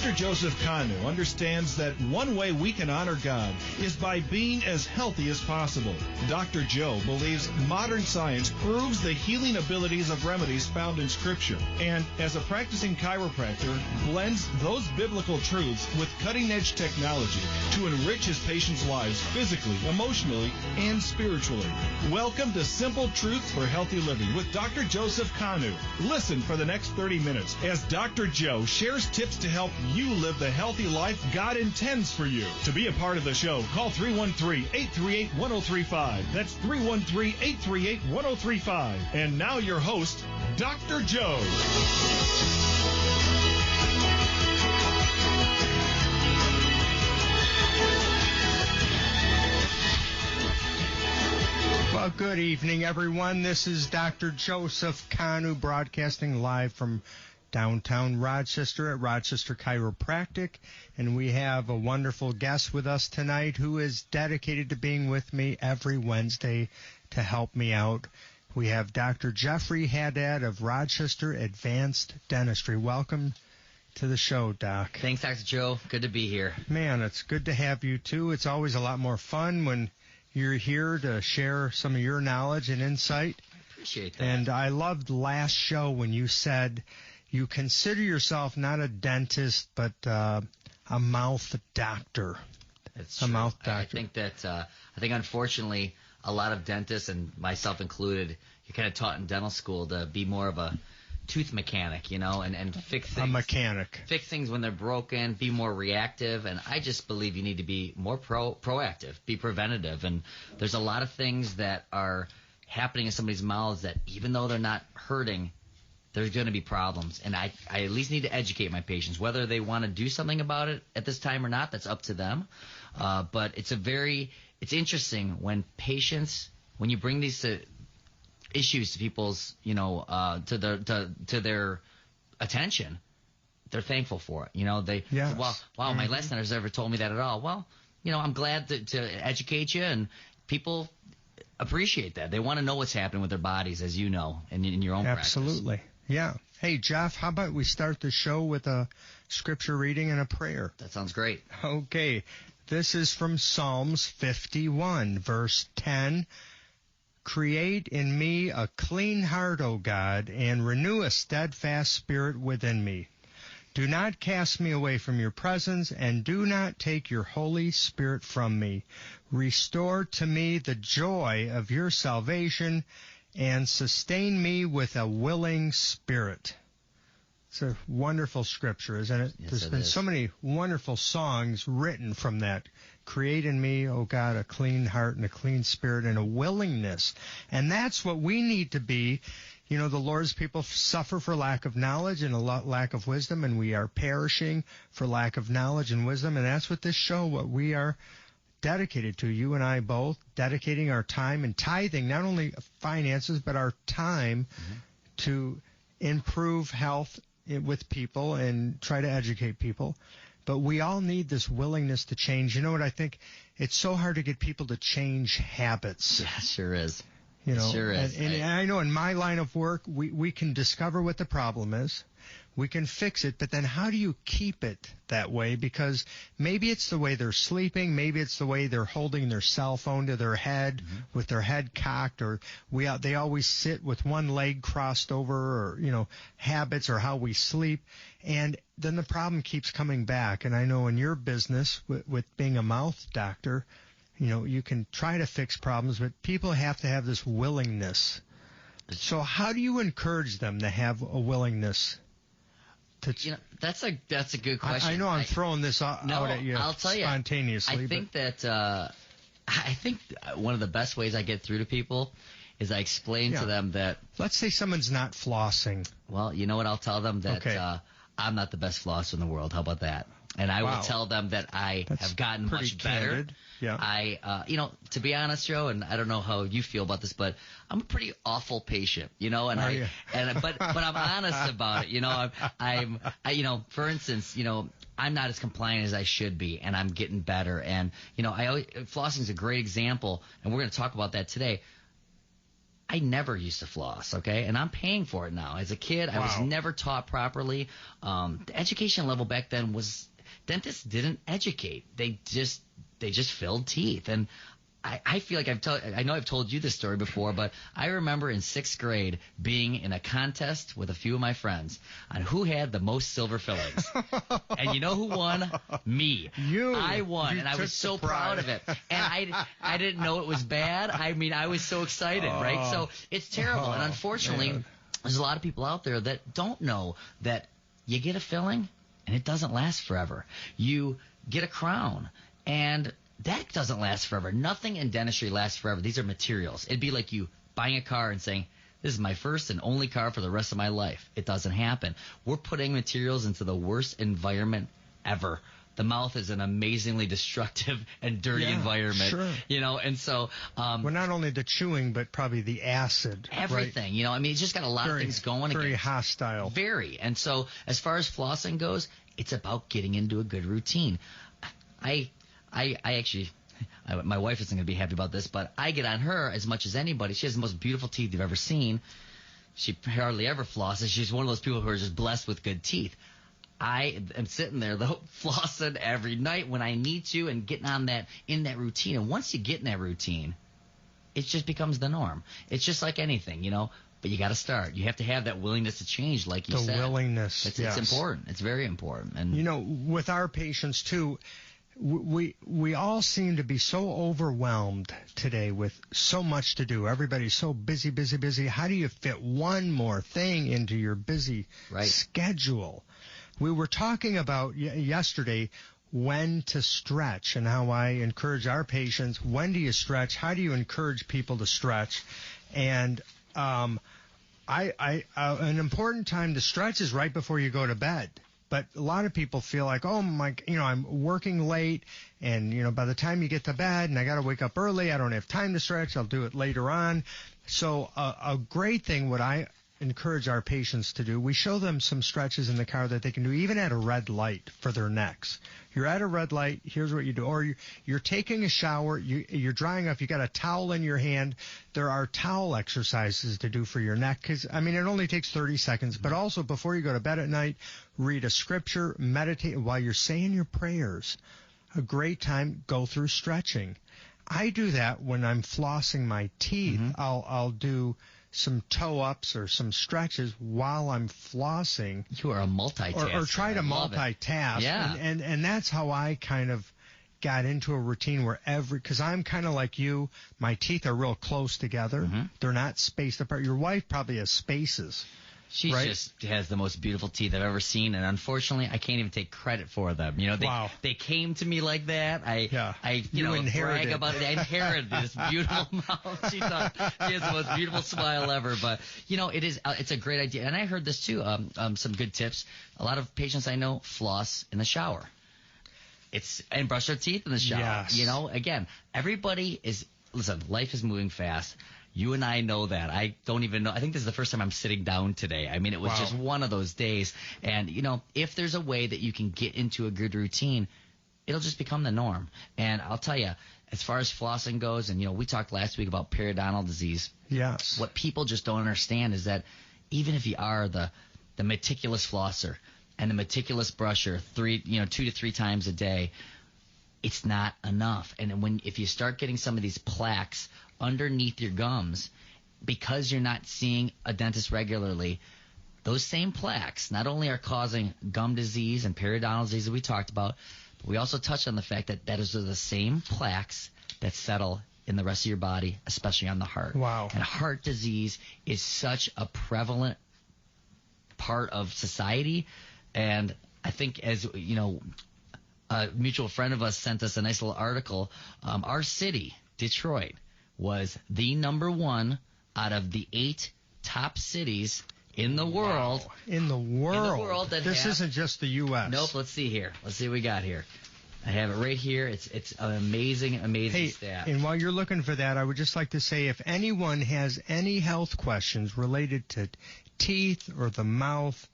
Dr. Joseph Kanu understands that one way we can honor God is by being as healthy as possible. Dr. Joe believes modern science proves the healing abilities of remedies found in Scripture, and as a practicing chiropractor, blends those biblical truths with cutting-edge technology to enrich his patients' lives physically, emotionally, and spiritually. Welcome to Simple Truths for Healthy Living with Dr. Joseph Kanu. Listen for the next 30 minutes as Dr. Joe shares tips to help you live the healthy life God intends for you. To be a part of the show, call 313-838-1035. That's 313-838-1035. And now your host, Dr. Joe. Well, good evening, everyone. This is Dr. Joseph Kanu broadcasting live from downtown Rochester at Rochester Chiropractic. And we have a wonderful guest with us tonight who is dedicated to being with me every Wednesday to help me out. We have Dr. Jeffrey Haddad of Rochester Advanced Dentistry. Welcome to the show, Doc. Thanks, Dr. Joe. Good to be here. Man, it's good to have you, too. It's always a lot more fun when you're here to share some of your knowledge and insight. I appreciate that. And I loved last show when you said you consider yourself not a dentist, but a mouth doctor. It's a true. Mouth doctor. I think that, unfortunately, a lot of dentists, and myself included, you're kind of taught in dental school to be more of a tooth mechanic, and fix things. A mechanic. Fix things when they're broken, be more reactive, and I just believe you need to be more proactive, be preventative, and there's a lot of things that are happening in somebody's mouths that even though they're not hurting, there's going to be problems, and I at least need to educate my patients. Whether they want to do something about it at this time or not, that's up to them, but it's interesting when when you bring these issues to people's, to their attention, they're thankful for it. Yes. Wow, my last dentist never told me that at all. Well, I'm glad to educate you, and people appreciate that. They want to know what's happening with their bodies, as you know, and in your own practice. Absolutely. Yeah. Hey, Jeff, how about we start the show with a scripture reading and a prayer? That sounds great. Okay. This is from Psalms 51, verse 10. Create in me a clean heart, O God, and renew a steadfast spirit within me. Do not cast me away from your presence, and do not take your Holy Spirit from me. Restore to me the joy of your salvation, and sustain me with a willing spirit. It's a wonderful scripture, isn't it? Yes, There's been so many wonderful songs written from that. Create in me, oh God, a clean heart and a clean spirit and a willingness. And that's what we need to be. The Lord's people suffer for lack of knowledge and a lack of wisdom, and we are perishing for lack of knowledge and wisdom. And that's what this show, what we are dedicated to, you and I both, dedicating our time and tithing, not only finances, but our time to improve health with people and try to educate people. But we all need this willingness to change. You know what I think? It's so hard to get people to change habits. Yeah, it sure is. It sure is. And I know in my line of work, we can discover what the problem is. We can fix it, but then how do you keep it that way? Because maybe it's the way they're sleeping, maybe it's the way they're holding their cell phone to their head with their head cocked, or they always sit with one leg crossed over, or habits or how we sleep, and then the problem keeps coming back. And I know in your business with being a mouth doctor, you can try to fix problems, but people have to have this willingness. So how do you encourage them to have a willingness? That's a good question. I know I'm throwing this out at you spontaneously. I think one of the best ways I get through to people is I explain to them that. Let's say someone's not flossing. Well, you know what? I'll tell them that I'm not the best flosser in the world. How about that? And I will tell them that That's have gotten much better. Candid. Yeah. To be honest, Joe, and I don't know how you feel about this, but I'm a pretty awful patient, but I'm honest about it. For instance, I'm not as compliant as I should be, and I'm getting better. And flossing is a great example, and we're going to talk about that today. I never used to floss, okay? And I'm paying for it now. As a kid, I was never taught properly. The education level back then was dentists didn't educate. They just filled teeth. And I feel like I know I've told you this story before, but I remember in 6th grade being in a contest with a few of my friends on who had the most silver fillings. And you know who won? Me. I won, and I was so proud of it. And I didn't know it was bad. I mean, I was so excited, right? So it's terrible. And unfortunately, there's a lot of people out there that don't know that you get a filling and it doesn't last forever. You get a crown, and that doesn't last forever. Nothing in dentistry lasts forever. These are materials. It'd be like you buying a car and saying, this is my first and only car for the rest of my life. It doesn't happen. We're putting materials into the worst environment ever. The mouth is an amazingly destructive and dirty environment. Sure. You know, and so well, not only the chewing, but probably the acid. Everything. Right? You know, I mean, it's just got a lot of things going. Very hostile. Very. And so as far as flossing goes, it's about getting into a good routine. I actually, my wife isn't going to be happy about this, but I get on her as much as anybody. She has the most beautiful teeth you've ever seen. She hardly ever flosses. She's one of those people who are just blessed with good teeth. I am sitting there, though, flossing every night when I need to and getting on in that routine. And once you get in that routine, it just becomes the norm. It's just like anything, you know. But you got to start. You have to have that willingness to change, like you said. The willingness, It's important. It's very important. And you know, with our patients, too, we all seem to be so overwhelmed today with so much to do. Everybody's so busy, busy, busy. How do you fit one more thing into your busy schedule? We were talking about yesterday when to stretch and how I encourage our patients. When do you stretch? How do you encourage people to stretch? And an important time to stretch is right before you go to bed. But a lot of people feel like, oh my, I'm working late, and by the time you get to bed, and I got to wake up early, I don't have time to stretch. I'll do it later on. So a great thing, what I encourage our patients to do, we show them some stretches in the car that they can do even at a red light for their necks. You're at a red light, here's what you do. Or you're taking a shower, you're drying off, you got a towel in your hand. There are towel exercises to do for your neck because, it only takes 30 seconds. But also before you go to bed at night, read a scripture, meditate while you're saying your prayers. A great time, go through stretching. I do that when I'm flossing my teeth. Mm-hmm. I'll do some toe-ups or some stretches while I'm flossing. You are a multitasker. Or try to multitask. Yeah. And that's how I kind of got into a routine where because I'm kind of like you, my teeth are real close together. Mm-hmm. They're not spaced apart. Your wife probably has spaces. She just has the most beautiful teeth I've ever seen, and unfortunately, I can't even take credit for them. They came to me like that. I brag about it. I inherited this beautiful mouth. She thought she has the most beautiful smile ever. But it's a great idea. And I heard this too. Some good tips. A lot of patients I know floss in the shower. And brush their teeth in the shower. Yes. Again, everybody is. Listen, life is moving fast. You and I know that. I don't even know. I think this is the first time I'm sitting down today. It was just one of those days. And, if there's a way that you can get into a good routine, it'll just become the norm. And I'll tell you, as far as flossing goes, and, we talked last week about periodontal disease. Yes. What people just don't understand is that even if you are the meticulous flosser and the meticulous brusher 2 to 3 times a day, it's not enough. And if you start getting some of these plaques underneath your gums because you're not seeing a dentist regularly, those same plaques not only are causing gum disease and periodontal disease that we talked about, but we also touched on the fact that those are the same plaques that settle in the rest of your body, especially on the heart. Wow. And heart disease is such a prevalent part of society. And I think, as a mutual friend of us sent us a nice little article. Our city, Detroit, was the number 1 out of the 8 top cities in the world. Wow. In the world. This isn't just the U.S. Nope. Let's see here. Let's see what we got here. I have it right here. It's an amazing stat. And while you're looking for that, I would just like to say if anyone has any health questions related to teeth or the mouth,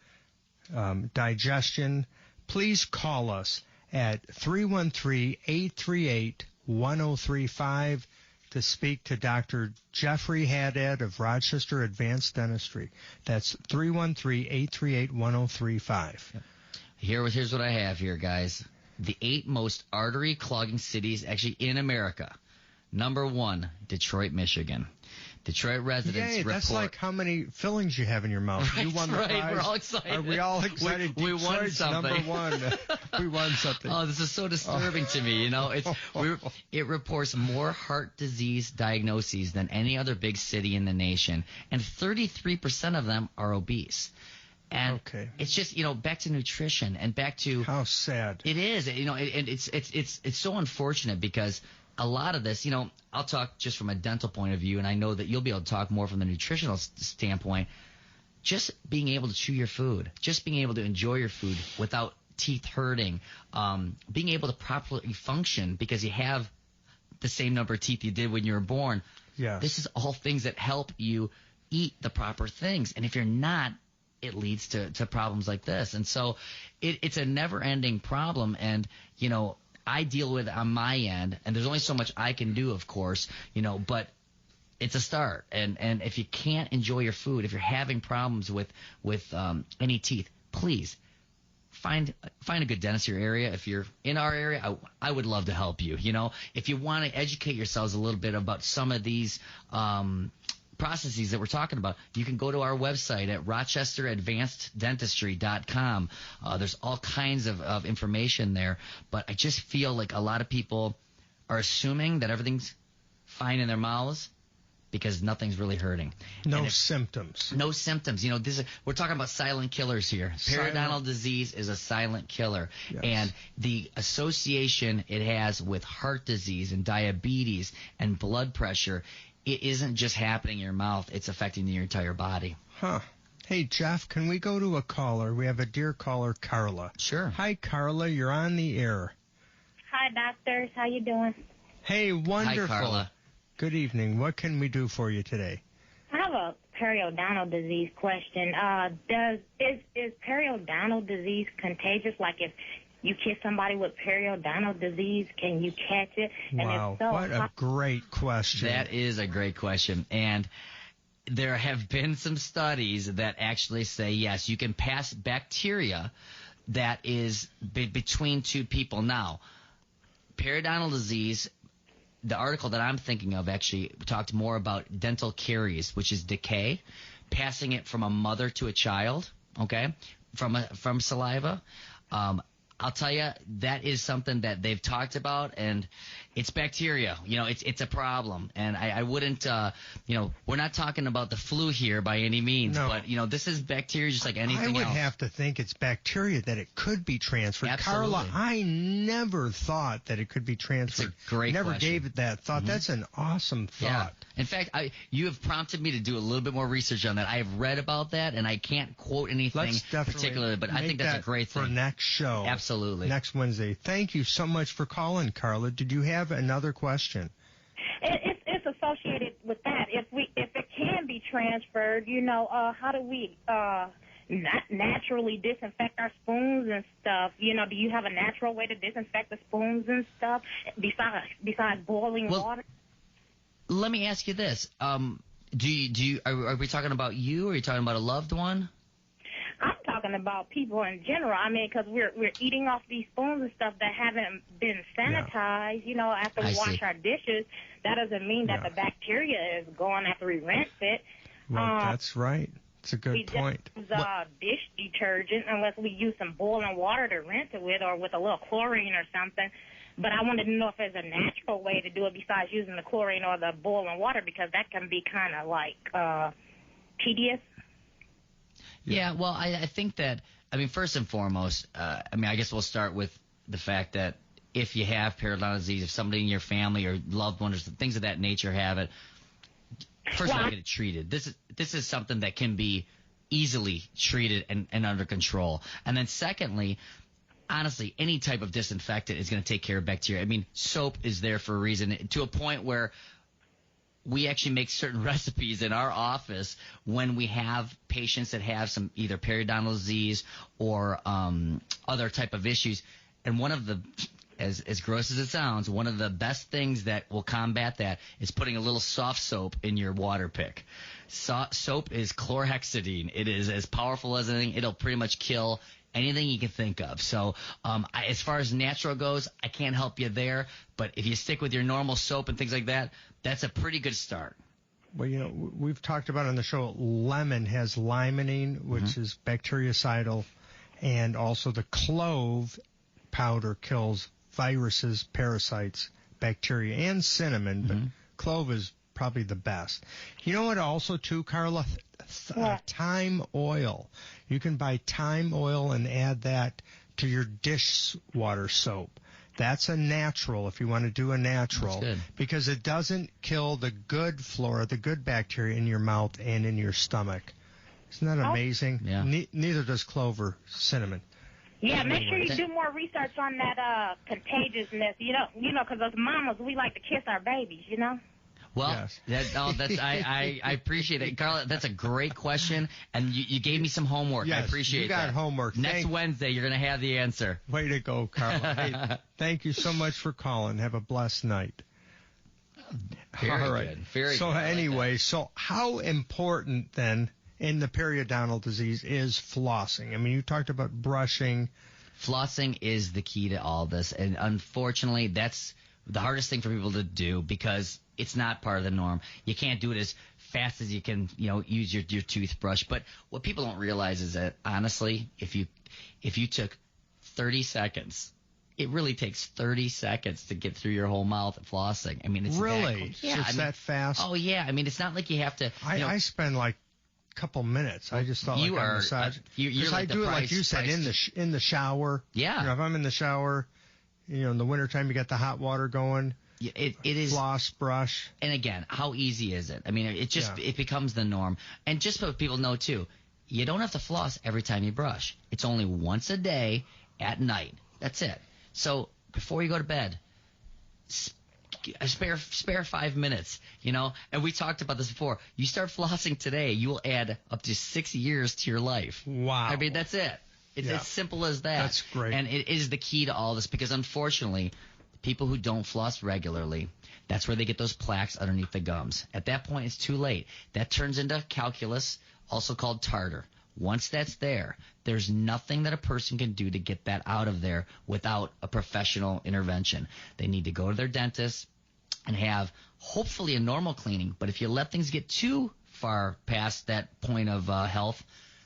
digestion, please call us at 313-838-1035. to speak to Dr. Jeffrey Haddad of Rochester Advanced Dentistry. That's 313-838-1035. Here's what I have here, guys. The 8 most artery clogging cities actually in America. Number 1, Detroit, Michigan. Detroit residents report... That's like how many fillings you have in your mouth. Right, you won the prize. We're all excited. Are we all excited? We won something. Number 1. We won something. Oh, this is so disturbing to me. You know, it reports more heart disease diagnoses than any other big city in the nation, and 33% of them are obese. And it's just, back to nutrition and back to how sad it is. And it's so unfortunate because a lot of this, I'll talk just from a dental point of view, and I know that you'll be able to talk more from the nutritional standpoint. Just being able to chew your food, just being able to enjoy your food without teeth hurting, being able to properly function because you have the same number of teeth you did when you were born. Yes. This is all things that help you eat the proper things. And if you're not, it leads to problems like this. And so it's a never-ending problem. And, I deal with it on my end, and there's only so much I can do, of course, but it's a start. And if you can't enjoy your food, if you're having problems with any teeth, please find a good dentist in your area. If you're in our area, I would love to help you. If you want to educate yourselves a little bit about some of these processes that we're talking about, you can go to our website at rochesteradvanceddentistry.com. There's all kinds of information there, but I just feel like a lot of people are assuming that everything's fine in their mouths because nothing's really hurting. No symptoms. No symptoms. We're talking about silent killers here. Periodontal disease is a silent killer. Yes. And the association it has with heart disease and diabetes and blood pressure, it isn't just happening in your mouth. It's affecting your entire body. Huh. Hey, Jeff, can we go to a caller? We have a dear caller, Carla. Sure. Hi, Carla. You're on the air. Hi, doctors. How you doing? Hey, wonderful. Hi, Carla. Good evening. What can we do for you today? I have a periodontal disease question. Is periodontal disease contagious? Like if you kiss somebody with periodontal disease, can you catch it? And Wow, if so, what a great question. That is a great question. And there have been some studies that actually say, yes, you can pass bacteria that is between two people. Now, periodontal disease, the article that I'm thinking of actually talked more about dental caries, which is decay, passing it from a mother to a child, okay, from saliva. I'll tell you, that is something that they've talked about, and it's bacteria. It's a problem. And I wouldn't, we're not talking about the flu here by any means, no. But, this is bacteria just like anything else. I would have to think it's bacteria, that it could be transferred. Absolutely. Carla, I never thought that it could be transferred. It's a great Never question. gave it that thought. Mm-hmm. That's an awesome thought. Yeah. In fact, you have prompted me to do a little bit more research on that. I have read about that, and I can't quote anything particularly, but I think that's a great thing. For next show. Absolutely. Next Wednesday. Thank you so much for calling, Carla. Did you have another question? It's associated with that. If it can be transferred, how do we naturally disinfect our spoons and stuff? Do you have a natural way to disinfect the spoons and stuff besides boiling water? Let me ask you this: are we talking about you, or are you talking about a loved one? I'm talking about people in general. I mean, because we're eating off these spoons and stuff that haven't been sanitized. After we wash our dishes, that doesn't mean that the bacteria is gone after we rinse it. Well, that's right. It's a good point. We use dish detergent unless we use some boiling water to rinse it with, or with a little chlorine or something. But I wanted to know if there's a natural way to do it besides using the chlorine or the boiling water, because that can be kind of like tedious. Yeah, well, I think that, first and foremost, I guess we'll start with the fact that if you have periodontal disease, if somebody in your family or loved one or things of that nature have it, first of all, get it treated. This is something that can be easily treated and under control. And then secondly, honestly, any type of disinfectant is going to take care of bacteria. Soap is there for a reason, to a point where we actually make certain recipes in our office when we have patients that have some either periodontal disease or other type of issues. And one of the as gross as it sounds, one of the best things that will combat that is putting a little soft soap in your water pick. Soap is chlorhexidine. It is as powerful as anything. It'll pretty much kill anything you can think of. So as far as natural goes, I can't help you there. But if you stick with your normal soap and things like that, that's a pretty good start. Well, we've talked about on the show, lemon has limonene, which is bactericidal, and also the clove powder kills viruses, parasites, bacteria, and cinnamon, but clove is probably the best. You know what also, too, Carla? Thyme oil. You can buy thyme oil and add that to your dishwater soap. That's a natural, if you want to do a natural, That's good. Because it doesn't kill the good flora, the good bacteria in your mouth and in your stomach. Isn't that amazing? Yeah. Neither does clove or cinnamon. Yeah, make sure you do more research on that contagiousness. Because as mamas, we like to kiss our babies, Well, yes. I appreciate it. Carla, that's a great question, and you gave me some homework. Yes, I appreciate that. You got homework. Next Wednesday, you're going to have the answer. Way to go, Carla. Hey, thank you so much for calling. Have a blessed night. Very All right. good. Very so good. Anyway, so how important then in the periodontal disease is flossing? I mean, you talked about brushing. Flossing is the key to all this, and unfortunately, that's the hardest thing for people to do because it's not part of the norm. You can't do it as fast as you can, use your toothbrush. But what people don't realize is that, honestly, if you took 30 seconds, it really takes 30 seconds to get through your whole mouth flossing. I mean, it's really? It's that fast? Oh, yeah. I mean, it's not like you have to. I spend like a couple minutes. I just thought you like are a massage. You're like I do it like you said in the shower. Yeah. If I'm in the shower, in the wintertime, you got the hot water going. It is floss, brush. And again, how easy is it? I mean, it becomes the norm. And just so people know too, you don't have to floss every time you brush. It's only once a day at night. That's it. So before you go to bed, spare 5 minutes, And we talked about this before. You start flossing today, you will add up to 6 years to your life. Wow. I mean, that's it. It's as simple as that. That's great. And it is the key to all this because, unfortunately, people who don't floss regularly, that's where they get those plaques underneath the gums. At that point, it's too late. That turns into calculus, also called tartar. Once that's there, there's nothing that a person can do to get that out of there without a professional intervention. They need to go to their dentist and have hopefully a normal cleaning. But if you let things get too far past that point of health,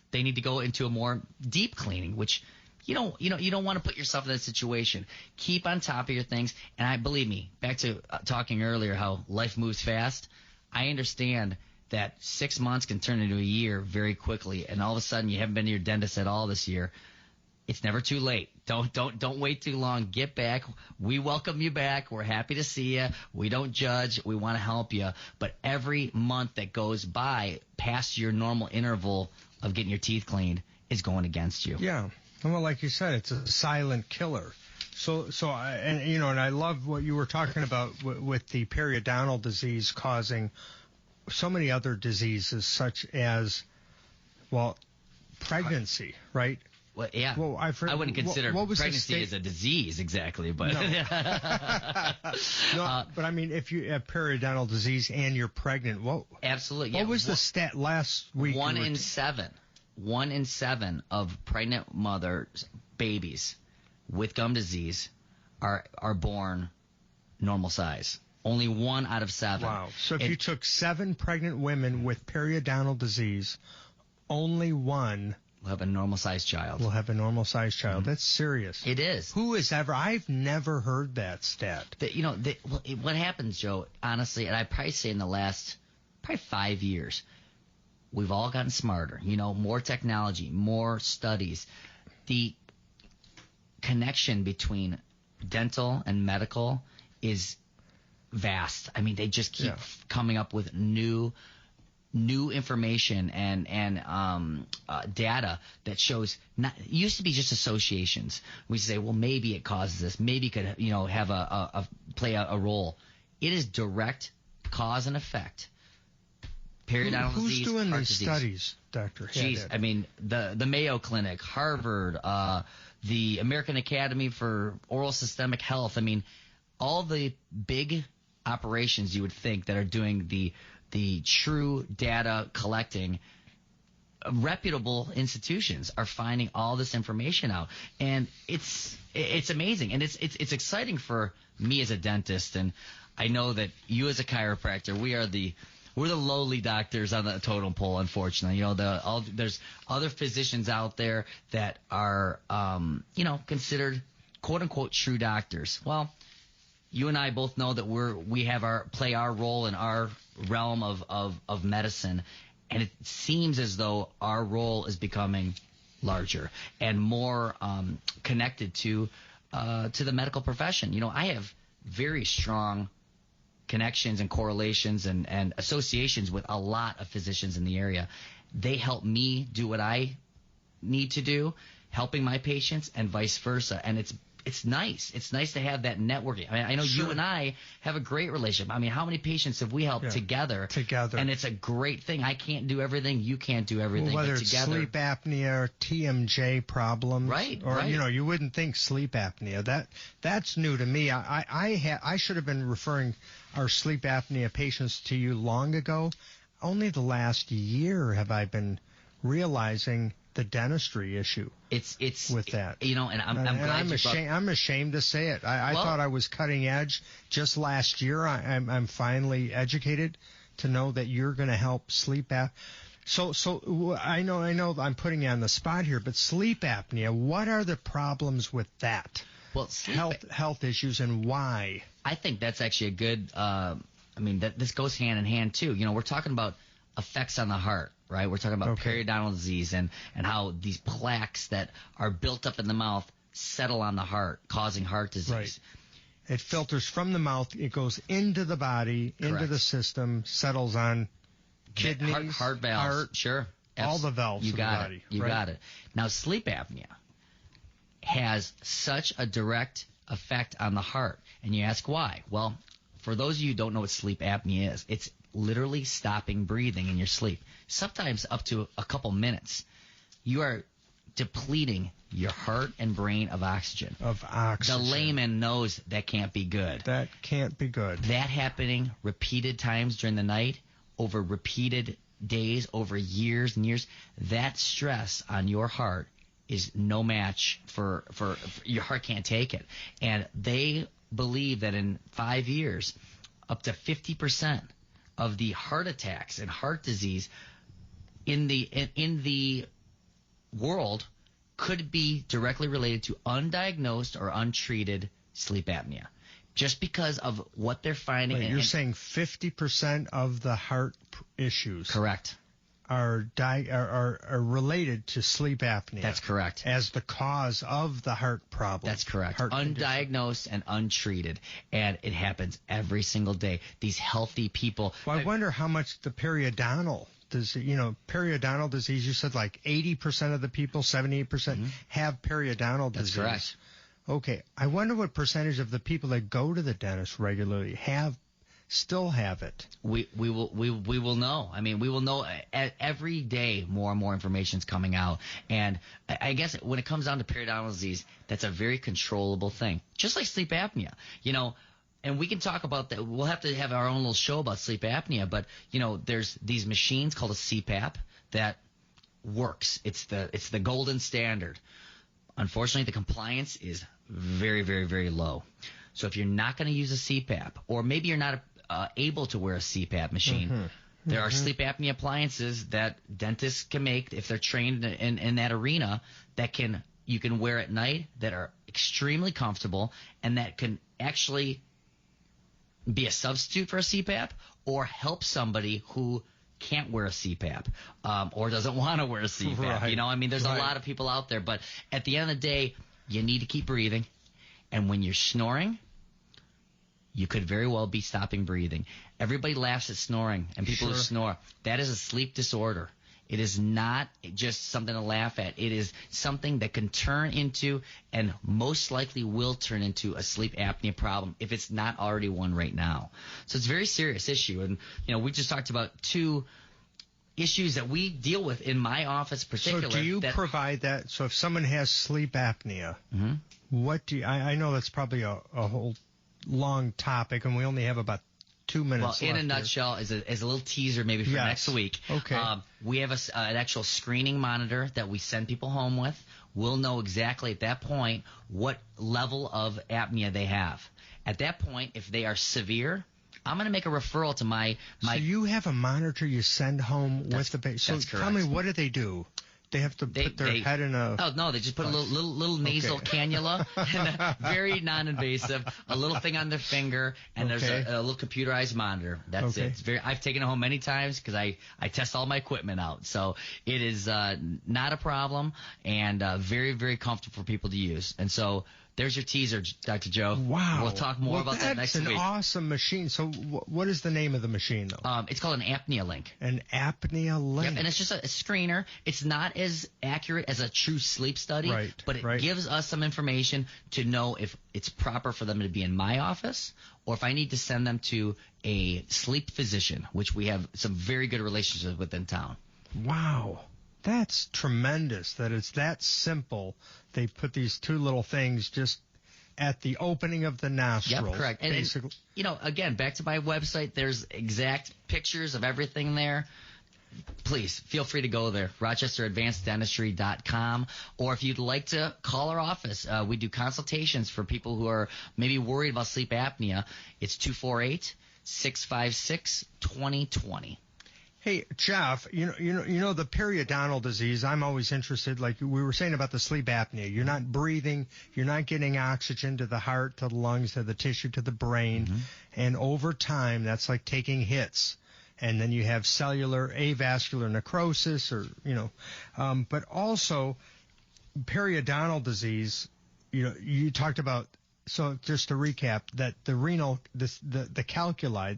they need to go into a more deep cleaning, which you don't want to put yourself in that situation. Keep on top of your things. And believe me, back to talking earlier how life moves fast. I understand that 6 months can turn into a year very quickly, and all of a sudden you haven't been to your dentist at all this year. It's never too late. Don't wait too long. Get back. We welcome you back. We're happy to see you. We don't judge. We want to help you. But every month that goes by past your normal interval of getting your teeth cleaned is going against you. Yeah. Well, like you said, it's a silent killer. And I love what you were talking about with the periodontal disease causing so many other diseases, such as, pregnancy, right? Well, yeah. Well, I wouldn't consider pregnancy as a disease exactly, but no. But I mean, if you have periodontal disease and you're pregnant, absolutely. What was the stat last week? 1 in 7. 1 in 7 of pregnant mothers, babies with gum disease are born normal size. Only 1 out of 7. Wow. So if you took 7 pregnant women with periodontal disease, only 1 will have a normal sized child. Mm-hmm. That's serious. It is. I've never heard that stat. What happens, Joe, honestly, and I probably say in the last 5 years, we've all gotten smarter, more technology, more studies. The connection between dental and medical is vast. I mean, they just keep coming up with new information and data that shows it used to be just associations. We say, well, maybe it causes this, maybe it could have play a role. It is direct cause and effect periodontal Who's disease, doing heart these disease. studies, Dr. Jeez, Haddad? I mean, the Mayo Clinic, Harvard, the American Academy for Oral Systemic Health. I mean, all the big operations you would think that are doing the true data collecting, reputable institutions are finding all this information out, and it's amazing, and it's exciting for me as a dentist, and I know that you as a chiropractor, we're the lowly doctors on the totem pole, unfortunately. You know, there's other physicians out there that are considered quote unquote true doctors. Well, you and I both know that we play our role in our realm of medicine, and it seems as though our role is becoming larger and more connected to the medical profession. You know, I have very strong connections and correlations and associations with a lot of physicians in the area. They help me do what I need to do, helping my patients, and vice versa. And it's nice. It's nice to have that networking. I mean, I know you and I have a great relationship. I mean, how many patients have we helped together? Together. And it's a great thing. I can't do everything. You can't do everything. Well, whether but it's together, sleep apnea or TMJ problems. Right. Or, right. you wouldn't think sleep apnea. That's new to me. I should have been referring our sleep apnea patients to you long ago. Only the last year have I been realizing the dentistry issue. It's with that, and I'm glad I'm ashamed to say it. I thought I was cutting edge. Just last year, I'm finally educated to know that you're going to help sleep apnea. So I know I'm putting you on the spot here, but sleep apnea. What are the problems with that? Well, health issues, and why? I think that's actually a good. This goes hand in hand too. You know, we're talking about effects on the heart, right? We're talking about periodontal disease and how these plaques that are built up in the mouth settle on the heart, causing heart disease. Right. It filters from the mouth, it goes into the body, into the system, settles on kidneys, heart valves, sure, all the valves of the body. You got it. Now, sleep apnea has such a direct effect on the heart, and you ask why? Well, for those of you who don't know what sleep apnea is, it's literally stopping breathing in your sleep, sometimes up to a couple minutes. You are depleting your heart and brain of oxygen. The layman knows that can't be good. That can't be good. That happening repeated times during the night, over repeated days, over years and years, that stress on your heart is no match for your heart can't take it. And they believe that in 5 years, up to 50% of the heart attacks and heart disease in the world could be directly related to undiagnosed or untreated sleep apnea, just because of what they're finding. Wait, you're saying 50% of the heart issues, correct, are related to sleep apnea. That's correct. As the cause of the heart problem. That's correct. Heart Undiagnosed condition. And untreated. And it happens every single day. These healthy people. Well, I wonder how much the periodontal disease, you said like 80% of the people, 78% have periodontal disease. That's correct. Okay. I wonder what percentage of the people that go to the dentist regularly still have it. We will know. I mean, we will know every day. More and more information is coming out, and I guess when it comes down to periodontal disease, that's a very controllable thing, just like sleep apnea. And we can talk about that. We'll have to have our own little show about sleep apnea, but there's these machines called a CPAP that works. It's the golden standard. Unfortunately, the compliance is very, very, very low. So if you're not going to use a CPAP, or maybe you're not able to wear a CPAP machine, there are sleep apnea appliances that dentists can make if they're trained in that arena that you can wear at night, that are extremely comfortable, and that can actually be a substitute for a CPAP or help somebody who can't wear a CPAP or doesn't want to wear a CPAP. Right. There's a lot of people out there, but at the end of the day, you need to keep breathing. And when you're snoring, you could very well be stopping breathing. Everybody laughs at snoring, and people who snore. That is a sleep disorder. It is not just something to laugh at. It is something that can turn into, and most likely will turn into, a sleep apnea problem if it's not already one right now. So it's a very serious issue. And, we just talked about two issues that we deal with in my office particularly. So do you provide that? So if someone has sleep apnea, what do you, I know that's probably a whole long topic, and we only have about 2 minutes Well, in left a nutshell, as a little teaser maybe for next week, okay. We have an actual screening monitor that we send people home with. We'll know exactly at that point what level of apnea they have. At that point, if they are severe, I'm going to make a referral to my. So you have a monitor you send home with the patient. So that's correct. Tell me, what do they do? They have to put their head in a... Oh, no, they just put a little nasal cannula, and very non-invasive, a little thing on their finger, and there's a little computerized monitor. That's it. It's I've taken it home many times because I test all my equipment out. So it is not a problem, and very, very comfortable for people to use. And so there's your teaser, Dr. Joe. Wow. We'll talk more about that next week. That's an awesome machine. So what is the name of the machine, though? It's called an Apnea Link. An Apnea Link. Yep, and it's just a screener. It's not as accurate as a true sleep study, but it gives us some information to know if it's proper for them to be in my office or if I need to send them to a sleep physician, which we have some very good relationships with in town. Wow. That's tremendous that it's that simple. They put these two little things just at the opening of the nostrils. Yep, correct. And, you know, again, back to my website, there's exact pictures of everything there. Please feel free to go there, RochesterAdvancedDentistry.com. Or if you'd like to call our office, we do consultations for people who are maybe worried about sleep apnea. It's 248-656-2020. Hey, Jeff, you know the periodontal disease, I'm always interested, like we were saying about the sleep apnea. You're not breathing, you're not getting oxygen to the heart, to the lungs, to the tissue, to the brain. And over time, that's like taking hits. And then you have cellular avascular necrosis but also periodontal disease, you talked about. So just to recap, that the renal, the calculi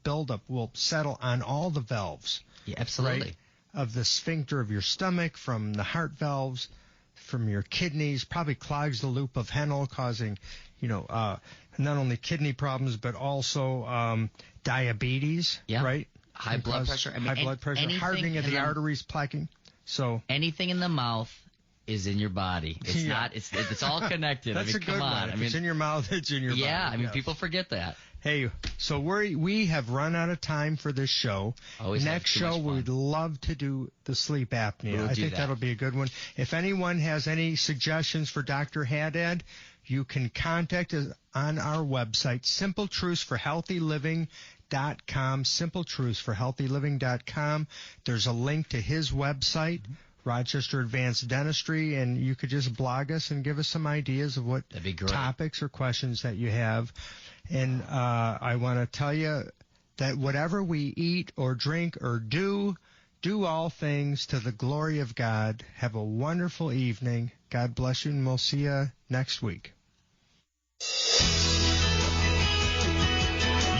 buildup will settle on all the valves. Yeah, absolutely. Right? Of the sphincter of your stomach, from the heart valves, from your kidneys, probably clogs the loop of Henle, causing, not only kidney problems, but also diabetes, right? High blood pressure. Blood pressure, hardening of the arteries, plaquing. So anything in the mouth is in your body. It's not. It's all connected. That's a good one. If it's in your mouth, it's in your body. Yeah, people forget that. Hey, so we have run out of time for this show. Next show, we'd love to do the sleep apnea. I think that'll be a good one. If anyone has any suggestions for Dr. Haddad, you can contact us on our website, simpletruthsforhealthyliving.com, simpletruthsforhealthyliving.com. There's a link to his website, Rochester Advanced Dentistry, and you could just blog us and give us some ideas of what topics or questions that you have. And I want to tell you that whatever we eat or drink or do all things to the glory of God. Have a wonderful evening. God bless you, and we'll see you next week.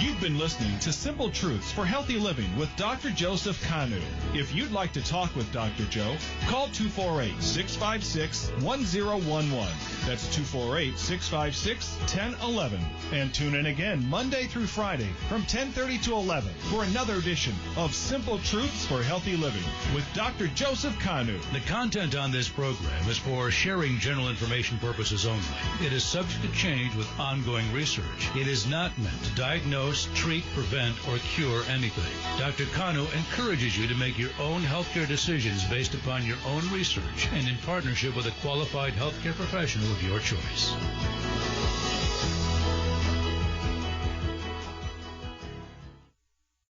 You've been listening to Simple Truths for Healthy Living with Dr. Joseph Kanu. If you'd like to talk with Dr. Joe, call 248-656-1011. That's 248-656-1011. And tune in again Monday through Friday from 10:30 to 11 for another edition of Simple Truths for Healthy Living with Dr. Joseph Kanu. The content on this program is for sharing general information purposes only. It is subject to change with ongoing research. It is not meant to diagnose, treat, prevent, or cure anything. Dr. Kanu encourages you to make your own healthcare decisions based upon your own research and in partnership with a qualified healthcare professional of your choice.